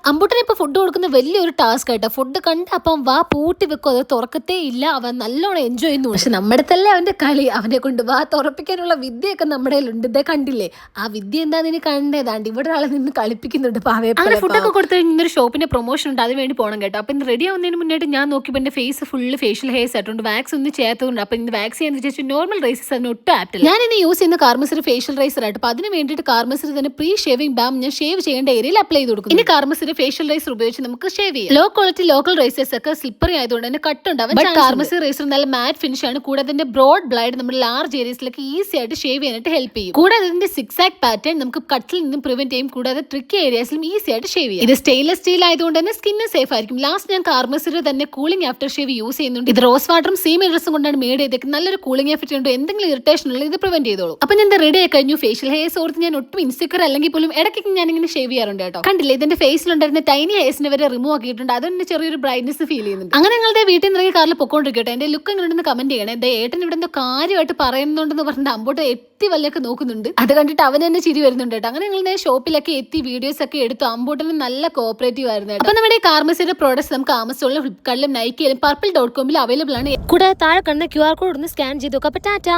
അമ്പൂട്ടനെ ഇപ്പൊ ഫുഡ് കൊടുക്കുന്ന വലിയൊരു ടാസ്ക് ആയിട്ടാ. ഫുഡ് കണ്ട് അപ്പം വാ പൂട്ടി വെക്കും, അത് തുറക്കത്തേ ഇല്ല. അവൻ നല്ലോണം എൻജോയ് ചെയ്യുന്നു. പക്ഷെ നമ്മുടെ തന്നെ അവന്റെ കളി, അവനെ കൊണ്ട് വാ തുറപ്പിക്കാനുള്ള വിദ്യയൊക്കെ നമ്മുടെ ഉണ്ട്. ഇതേ കണ്ടില്ലേ ആ വിദ്യ എന്താന്ന് ഇനി കണ്ടേതാണ്ട് ഇവിടെ ഒരാളെ നിന്ന് കളിപ്പിക്കുന്നുണ്ട്. അങ്ങനെ ഫുഡൊക്കെ കൊടുത്തു കഴിഞ്ഞ ഷോപ്പിന്റെ പ്രൊമോഷൻ ഉണ്ട്, അതിന് വേണ്ടി പോകണം കേട്ടോ. അപ്പൊ ഇന്ന് റെഡി ആവുന്നതിന് മുന്നായിട്ട് ഞാൻ നോക്കിയപ്പോൾ എന്റെ ഫേസ് ഫുള്ള് ഫേഷ്യൽ ഹെയർസ് ആയിട്ടുണ്ട്, വാക്സ് ഒന്നും ചേർത്തുണ്ട്. അപ്പൊ ഇന്ന് വാക്സ് ചെയ്യാന്ന് വെച്ചാൽ നോർമൽ റൈസസ് അതിന് ഒട്ടും ആപ്റ്റില്ല. ഞാൻ ഇനി യൂസ് ചെയ്യുന്ന കാർമസറി ഫേഷ്യൽ റൈസർ ആയിട്ട്. അപ്പൊ അതിന് വേണ്ടിയിട്ട് കാർമസറി തന്നെ പ്രീ ഷേവിംഗ് ബാം ഞാൻ ഷേവ് ചെയ്യേണ്ട ഏരിയയിൽ അപ്ലൈ ചെയ്ത് കൊടുക്കും. ഇനി കാർമസറി ഫേഷ്യൽ റൈസർ ഉപയോഗിച്ച് നമുക്ക് ഷേവ് ചെയ്യാം. ലോ ക്വാളിറ്റി ലോക്കൽ റൈസേഴ്സ് ഒക്കെ സ്ലിപ്പറി ആയതുകൊണ്ട് തന്നെ കട്ട് ഉണ്ടാവും. കാർമസറി റൈസർ നല്ല മാറ്റ് ഫിനിഷ് ആണ്. കൂടാതെ അതിന്റെ ബ്രോഡ് ബ്ലൈഡ് നമ്മുടെ ലാർജ് ഏരിയസിലേക്ക് ഈസി ആയിട്ട് ഷേവ് ചെയ്യാനായിട്ട് ഹെൽപ്പ് ചെയ്യും. കൂടാതെ ഇതിന്റെ സിക്സ് ആക്ക് പാറ്റേൺ നമുക്ക് കട്ടിൽ നിന്നും പ്രിവെന്റ് ചെയ്യും. കൂടാതെ ട്രിക്കി ഏരിയസിലും ഈസി ആയിട്ട് ഷേവ് ചെയ്യും. ഇത് സ്റ്റെയിൻലെസ് സ്റ്റീൽ ആയതുകൊണ്ട് തന്നെ സ്കിന്ന് സേഫ് ആയിരിക്കും. ലാസ്റ്റ് ഞാൻ കാർമസറി തന്നെ കൂളിംഗ് ആഫ്റ്റർ ഷേവ് യൂസ് ചെയ്യുന്നുണ്ട്. ഇത് റോസ് വാട്ടറും സീ മിനറൽസും കൊണ്ടാണ് മേഡ് ചെയ്തേക്കുന്നത്. നല്ലൊരു കൂളിംഗ് എഫക്റ്റ് ഉണ്ട്. എന്തെങ്കിലും ഇറിറ്റേഷൻ ഉള്ള ഇത് പ്രിവെന്റ് ചെയ്തോളൂ. അപ്പൊ ഞാൻ റെഡി ആയി കഴിഞ്ഞു. ഫേഷ്യൽ ഹെയർസ് ഓർത്ത് ഞാൻ ഒട്ടും ഇൻസെക്യൂർ അല്ലെങ്കിൽ പോലും ഇടയ്ക്ക് ഞാൻ ഇങ്ങനെ ഷേവ് ചെയ്യാറുണ്ട് കേട്ടോ. കണ്ടില്ലേ ഇതിന്റെ ഫേസിലുണ്ടായിരുന്ന ടൈനി ഹെയർസിനെ വരെ റിമൂവ് ആക്കിയിട്ടുണ്ട്. അതുകൊണ്ട് ചെറിയൊരു ബ്രൈറ്റ്നസ് ഫീൽ ചെയ്യുന്നുണ്ട്. അങ്ങനെ ഞങ്ങളുടെ വീട്ടിൽ നിന്ന് കാറിൽ പൊക്കോണ്ടിരിക്കട്ടെ. എന്റെ ലുക്ക് എങ്ങനെയുണ്ടെന്ന് കമന്റ് ചെയ്യണേ. എന്റെ ഏട്ടൻ ഇവിടെ എന്തോ കാര്യമായിട്ട് പറയുന്നുണ്ടെന്ന് പറഞ്ഞിട്ട് അമ്പോട്ട് എത്തി വല്ലൊക്കെ നോക്കുന്നുണ്ട്. അത് കണ്ടിട്ട് അവൻ തന്നെ ചിരി വരുന്നുണ്ട് കേട്ടോ. അങ്ങനെ ഞങ്ങളുടെ ഷോപ്പിലൊക്കെ എത്തി വീഡിയോസ് ഒക്കെ എടുത്തു. അമ്പോട്ടിന് നല്ല കോപ്പറേറ്റീവ് ആയിരുന്നു കേട്ടോ. അപ്പൊ നമ്മുടെ കാർമസിയുടെ പ്രോഡക്ട്സ് നമുക്ക് ആമസോണിലും ഫ്ലിപ്കാർട്ടിലും നൈക്കിയിലും purple.com അവൈലബിൾ ആണ്. കൂടെ താഴെ കണ്ട QR കോഡ് ഒന്ന് സ്കാൻ ചെയ്ത് നോക്കാം. അപ്പൊ ടാറ്റ.